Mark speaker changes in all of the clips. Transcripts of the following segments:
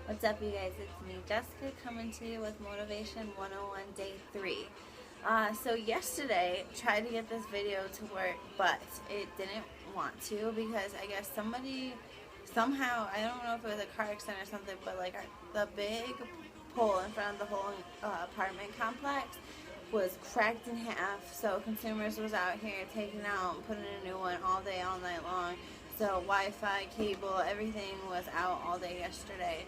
Speaker 1: What's up, you guys? It's me, Jessica, coming to you with Motivation 101 Day 3. So yesterday, tried to get this video to work, but it didn't want to because I guess somebody, somehow, I don't know if it was a car accident or something, but like the big pole in front of the whole apartment complex was cracked in half. So consumers was out here taking out and putting in a new one all day, all night long. So Wi-Fi, cable, everything was out all day yesterday.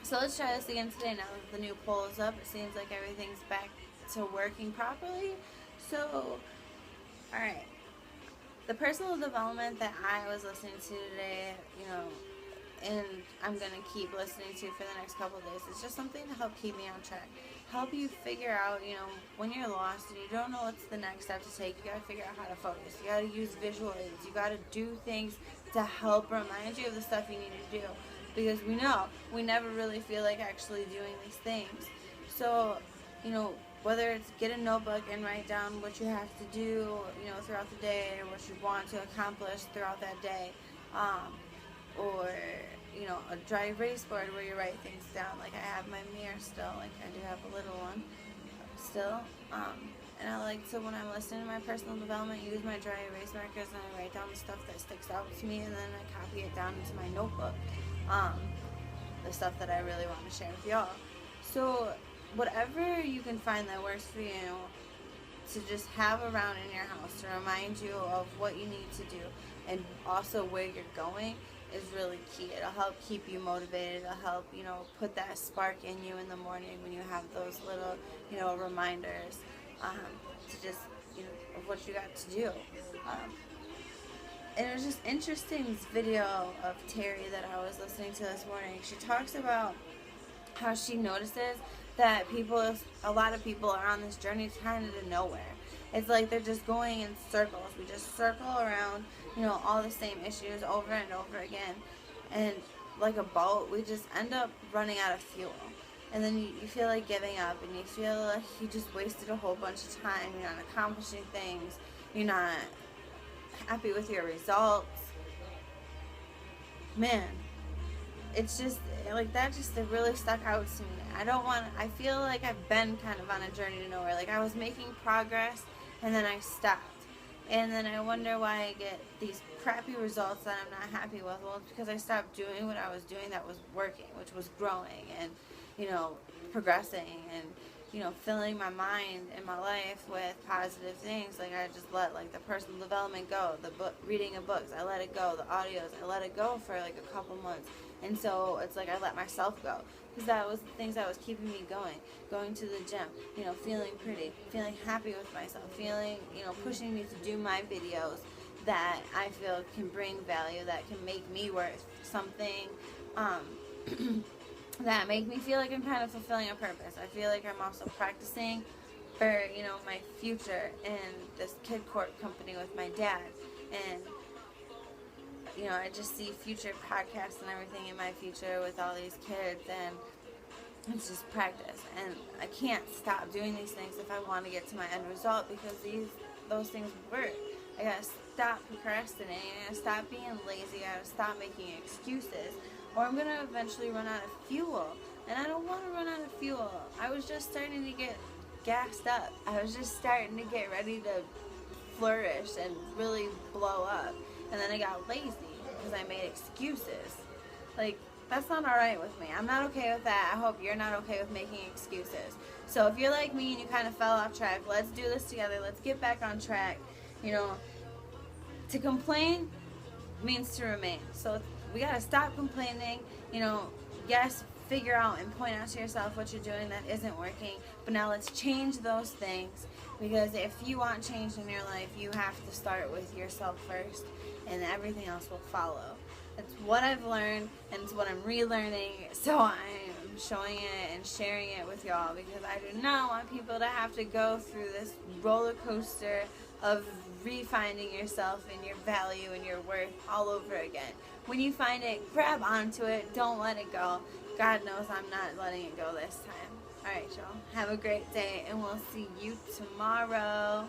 Speaker 1: So let's try this again today. Now that the new poll is up, it seems like everything's back to working properly. So, alright. The personal development that I was listening to today, and I'm going to keep listening to for the next couple of days, it's just something to help keep me on track. Help you figure out, when you're lost and you don't know what's the next step to take, you got to figure out how to focus. You got to use visual aids. You got to do things to help remind you of the stuff you need to do. Because we never really feel like actually doing these things. So, whether it's get a notebook and write down what you have to do, throughout the day, or what you want to accomplish throughout that day, or, a dry erase board where you write things down. Like I have my mirror still, like I do have a little one still, and I like to, when I'm listening to my personal development, use my dry erase markers and I write down the stuff that sticks out to me, and then I copy it down into my notebook. The stuff that I really want to share with y'all. So whatever you can find that works for you to just have around in your house to remind you of what you need to do and also where you're going is really key. It'll help keep you motivated. It'll help, put that spark in you in the morning when you have those little, reminders to just, of what you got to do. And it was just interesting, this video of Terry that I was listening to this morning. She talks about how she notices that a lot of people are on this journey kind of to nowhere. It's like they're just going in circles. We just circle around, all the same issues over and over again. And like a boat, we just end up running out of fuel. And then you feel like giving up, and you feel like you just wasted a whole bunch of time. You're not accomplishing things. You're not happy with your results. Man, it's just like that, it really stuck out to me. I feel like I've been kind of on a journey to nowhere. Like I was making progress and then I stopped, and then I wonder why I get these crappy results that I'm not happy with. Well, it's because I stopped doing what I was doing that was working, which was growing and progressing and filling my mind and my life with positive things. Like I just let the personal development go, the reading of books, I let it go, the audios, I let it go for like a couple months. And so it's like I let myself go, because that was the things that was keeping me going to the gym, feeling pretty, feeling happy with myself, feeling, pushing me to do my videos that I feel can bring value, that can make me worth something, that make me feel like I'm kind of fulfilling a purpose. I feel like I'm also practicing for, my future in this kid court company with my dad. And, I just see future podcasts and everything in my future with all these kids, and it's just practice. And I can't stop doing these things if I want to get to my end result, because those things work. I gotta stop procrastinating. I gotta stop being lazy. I gotta stop making excuses, or I'm gonna eventually run out of fuel. And I don't want to run out of fuel. I was just starting to get gassed up. I was just starting to get ready to flourish and really blow up. And then I got lazy because I made excuses. Like, that's not alright with me. I'm not okay with that. I hope you're not okay with making excuses. So if you're like me and you kind of fell off track, let's do this together. Let's get back on track. To complain means to remain. So we got to stop complaining. Yes, figure out and point out to yourself what you're doing that isn't working. But now let's change those things. Because if you want change in your life, you have to start with yourself first, and everything else will follow. It's what I've learned, and it's what I'm relearning, so I'm showing it and sharing it with y'all, because I do not want people to have to go through this roller coaster of refinding yourself and your value and your worth all over again. When you find it, grab onto it. Don't let it go. God knows I'm not letting it go this time. Alright, y'all. Have a great day, and we'll see you tomorrow.